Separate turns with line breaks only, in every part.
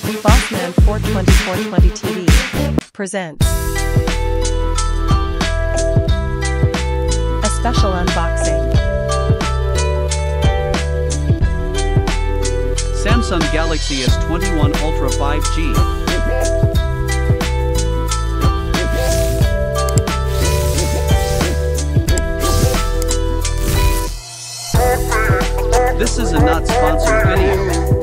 Bossman 420 TV presents a special unboxing.
Samsung Galaxy S21 Ultra 5G. This is a not sponsored video.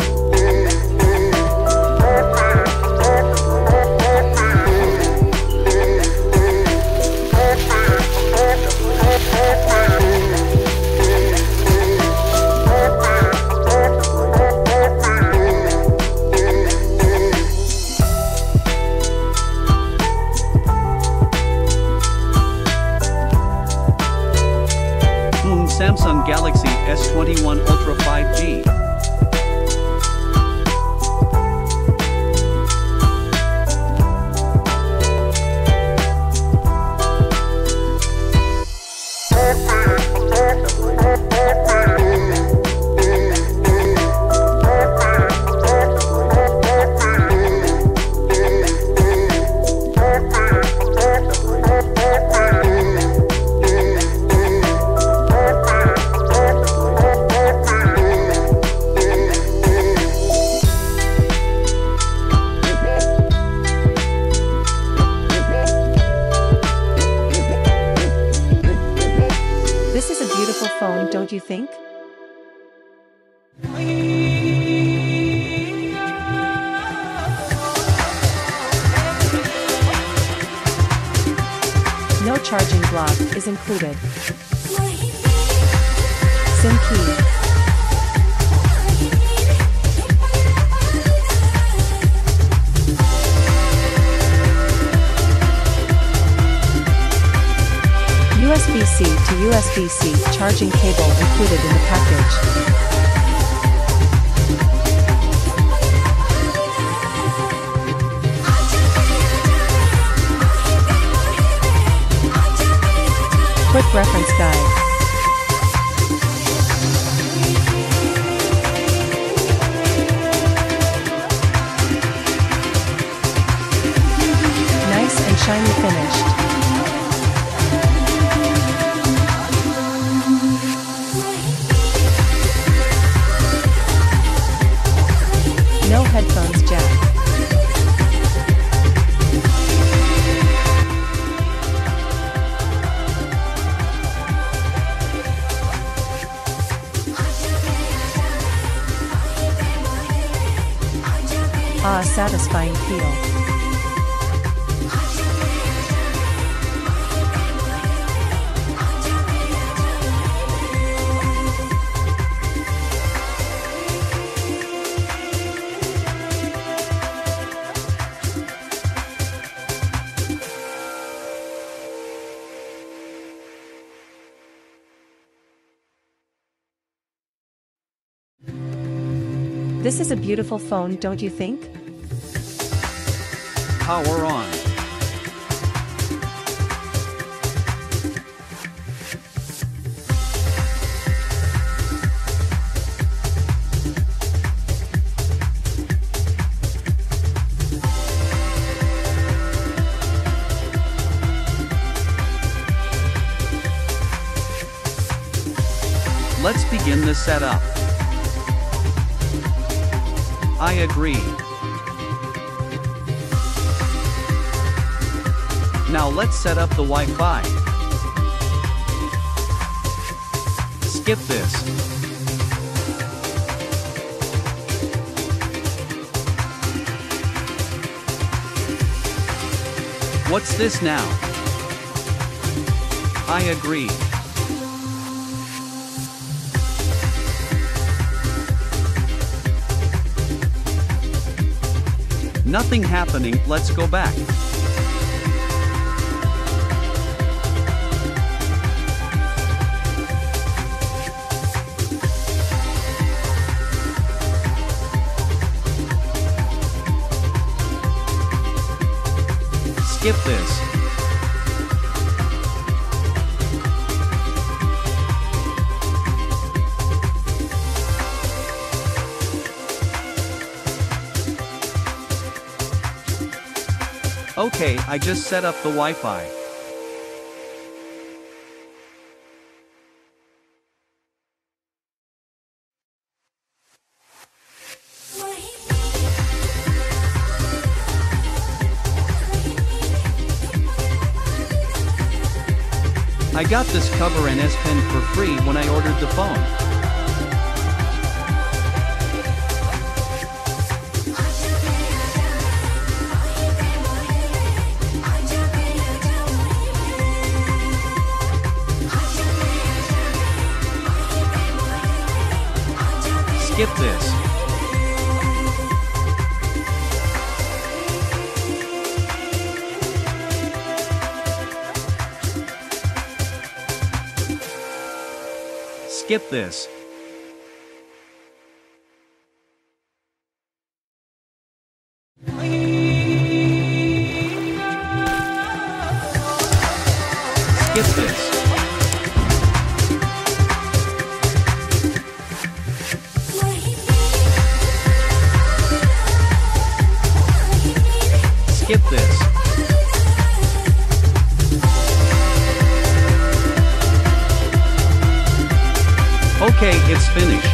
Samsung Galaxy S21 Ultra 5G.
This is a beautiful phone, don't you think? No charging block is included. SIM key. USB-C to USB-C charging cable included in the package. Quick reference guide. Nice and shiny finished. No headphones jack. Ah, satisfying feel. This is a beautiful phone, don't you think?
Power on. Let's begin the setup. I agree. Now let's set up the Wi-Fi. Skip this. What's this now? I agree. Nothing happening, let's go back. Skip this. Okay, I just set up the Wi-Fi. I got this cover and S Pen for free when I ordered the phone. Skip this. Skip this. Skip this. Skip this. Okay, it's finished.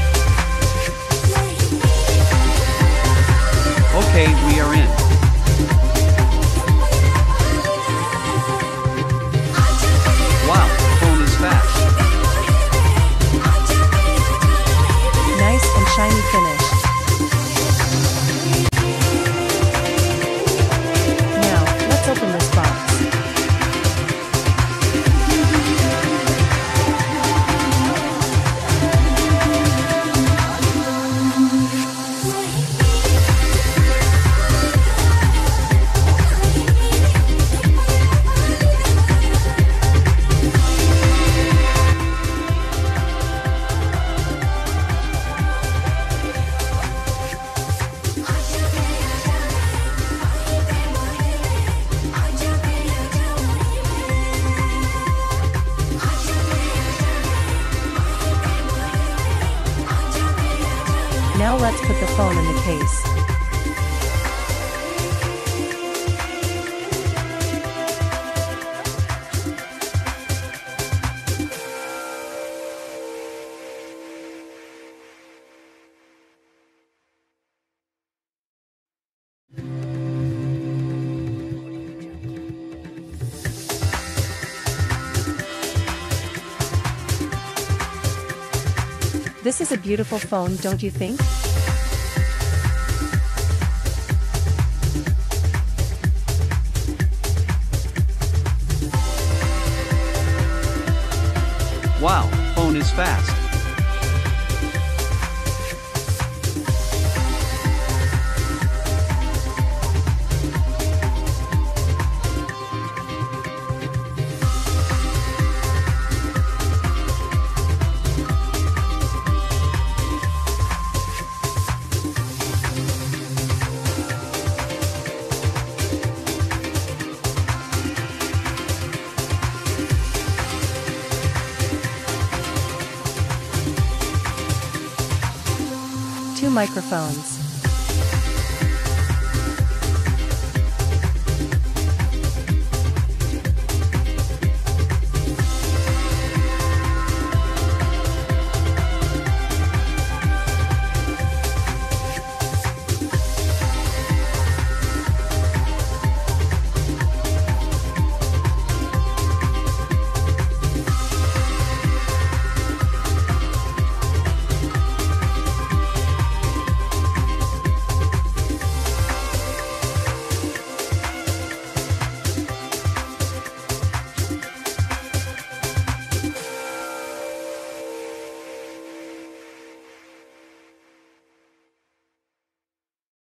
Okay, we are in. Wow, phone is fast.
Nice and shiny finished. Now, let's open this box. Now let's put the phone in the case. This is a beautiful phone, don't you think?
Wow, phone is fast.
Two microphones.